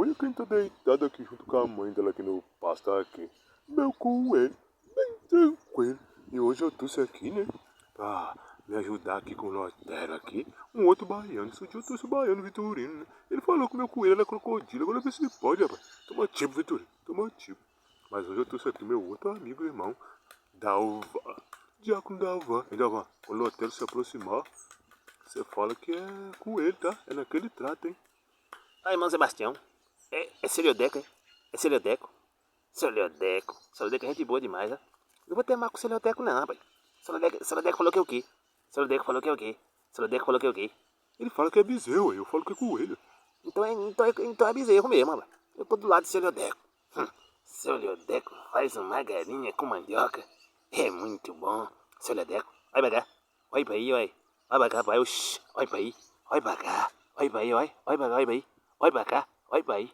Olha quem tá deitado aqui junto com a mãe dela aqui no pasto aqui. Meu coelho, bem tranquilo. E hoje eu trouxe aqui, né? Pra me ajudar aqui com o Lotero aqui. Um outro baiano. Esse dia eu trouxe o baiano Vitorino, né? Ele falou que meu coelho era crocodilo. Agora vê se pode, rapaz. Toma tipo, Vitorino. Toma tipo. Mas hoje eu trouxe aqui meu outro amigo, irmão. Dalva. Diácono Dalva. E Dalva, quando o Lotero se aproximar, você fala que é com ele, tá? É naquele trato, hein? Ah, irmão Sebastião. É Celiodeco, é? É Celiodeco? Celiodeco. Celiodeco é gente boa demais, né? Não vou ter mal com o Celiodeco não, rapaz. Celiodeco falou que é o quê? Celiodeco falou que é o quê? Celiodeco falou que é o quê? Ele fala que é bezerro, eu falo que é coelho. Então é bezerro mesmo, rapaz. Eu tô do lado de Celiodeco. Celiodeco faz uma galinha com mandioca. É muito bom. Celiodeco, olha pra cá. Olha pra aí, olha. Olha pra cá, pai. Oxi, olha pra aí. Olha pra cá. Olha pra aí, olha. Olha pra cá, olha pra aí. Olha pra cá, olha pra aí.